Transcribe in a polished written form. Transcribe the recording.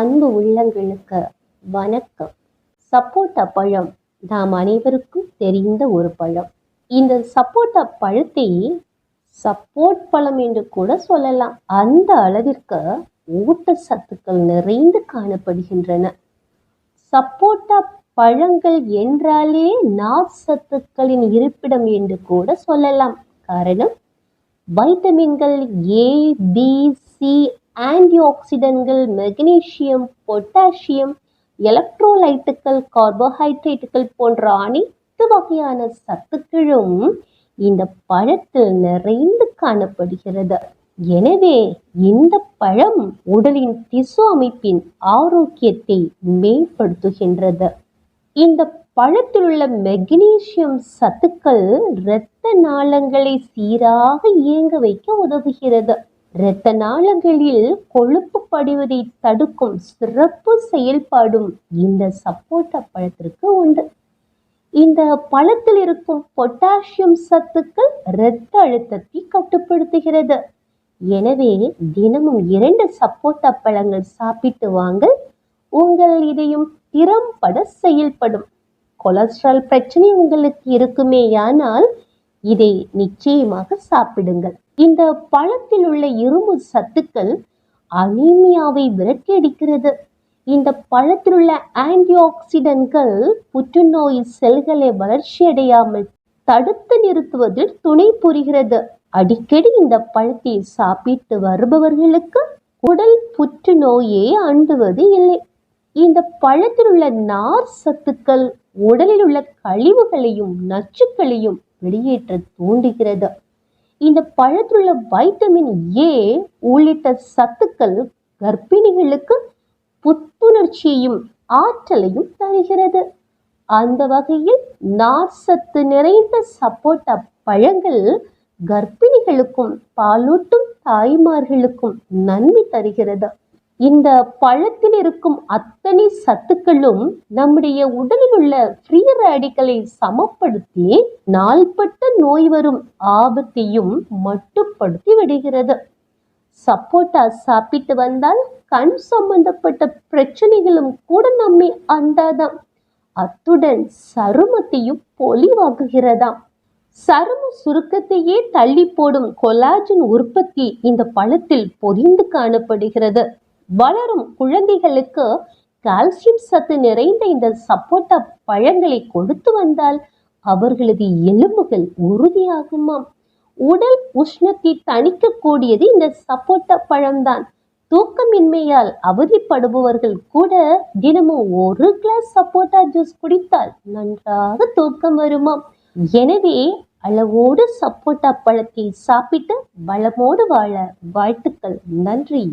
அன்பு உள்ளங்களுக்கு வணக்கம். சப்போட்டா பழம் நாம் அனைவருக்கும் தெரிந்த ஒரு பழம். இந்த சப்போட்டா பழத்தை சப்போர்ட் பழம் என்று கூட சொல்லலாம். அந்த அளவிற்கு ஊட்டச்சத்துக்கள் நிறைந்து காணப்படுகின்றன. சப்போட்டா பழங்கள் என்றாலே நார்ச்சத்துக்களின் இருப்பிடம் என்று கூட சொல்லலாம். காரணம், வைட்டமின்கள் ஏ, பி, சி, ஆன்டி ஆக்சிடென்ட்கள், மெக்னீசியம், பொட்டாசியம், எலக்ட்ரோலைட்டுகள், கார்போஹைட்ரேட்டுகள் போன்ற அனைத்து வகையான சத்துக்களும் இந்த பழத்தில் நிறைந்து காணப்படுகிறது. எனவே இந்த பழம் உடலின் திசு அமைப்பின் ஆரோக்கியத்தை மேம்படுத்துகின்றது. இந்த பழத்தில் உள்ள மெக்னீசியம் சத்துக்கள் இரத்த நாளங்களை சீராக இயங்க வைக்க உதவுகிறது. இரத்த நாளங்களில் கொழுப்பு படிவதை தடுக்கும் சிறப்பு செயல்பாடும் இந்த சப்போட்டா பழத்திற்கு உண்டு. இந்த பழத்தில் இருக்கும் பொட்டாசியம் சத்துக்கள் இரத்த அழுத்தத்தை கட்டுப்படுத்துகிறது. எனவே தினமும் 2 சப்போட்டா பழங்கள் சாப்பிட்டு வாங்கள். உங்கள் இதயம் திறம்பட செயல்படும். கொலஸ்ட்ரால் பிரச்சனை உங்களுக்கு இருக்குமேயானால் இதை நிச்சயமாக சாப்பிடுங்கள். இந்த பழத்தில் உள்ள இரும்பு சத்துக்கள் அனீமியாவை விரட்டியடிக்கிறது. இந்த பழத்தில் உள்ள ஆன்டி ஆக்சிடென்ட்கள் புற்றுநோய் செல்களை வளர்ச்சியடையாமல் தடுத்து நிறுத்துவதில் துணை புரிகிறது. அடிக்கடி இந்த பழத்தை சாப்பிட்டு வருபவர்களுக்கு உடல் புற்றுநோயே அண்டுவது இல்லை. இந்த பழத்தில் உள்ள நார் சத்துக்கள் உடலில் உள்ள கழிவுகளையும் நச்சுக்களையும் வெளியேற்ற தூண்டுகிறது. இந்த பழத்தில் உள்ள வைட்டமின் ஏ உள்ளிட்ட சத்துக்கள் கர்ப்பிணிகளுக்கு புத்துணர்ச்சியையும் ஆற்றலையும் தருகிறது. அந்த வகையில் நார் சத்து நிறைந்த சப்போட்டா பழங்கள் கர்ப்பிணிகளுக்கும் பாலூட்டும் தாய்மார்களுக்கும் நன்மை தருகிறது. இந்த பழத்தில் இருக்கும் அத்தனை சத்துக்களும் நம்முடைய உடலில் உள்ள ஃப்ரீ ரேடிக்கலை சமப்படுத்தி நாள்பட்ட நோய் வரும் ஆபத்தையும் மட்டுப்படுத்தி விடுகிறது. சப்போட்டா சாப்பிட்டு வந்தால் கண் சம்பந்தப்பட்ட பிரச்சனைகளும் கூட நம்மை அண்டாதாம். அத்துடன் சருமத்தையும் பொலிவாக்குகிறதாம். சரும சுருக்கத்தையே தள்ளி போடும் கொலாஜன் உற்பத்தி இந்த பழத்தில் பொதிந்து காணப்படுகிறது. வளரும் குழந்தைகளுக்கு கால்சியம் சத்து நிறைந்த இந்த சப்போட்டா பழங்களை கொடுத்து வந்தால் அவர்களது எலும்புகள் உறுதியாகுமாம். உடல் உஷ்ணத்தை தணிக்கக்கூடியது இந்த சப்போட்டா பழம்தான். தூக்கமின்மையால் அவதிப்படுபவர்கள் கூட தினமும் 1 கிளாஸ் சப்போட்டா ஜூஸ் குடித்தால் நன்றாக தூக்கம் வருமாம். எனவே அளவோடு சப்போட்டா பழத்தை சாப்பிட்டு வளமோடு வாழ வாழ்த்துக்கள். நன்றி.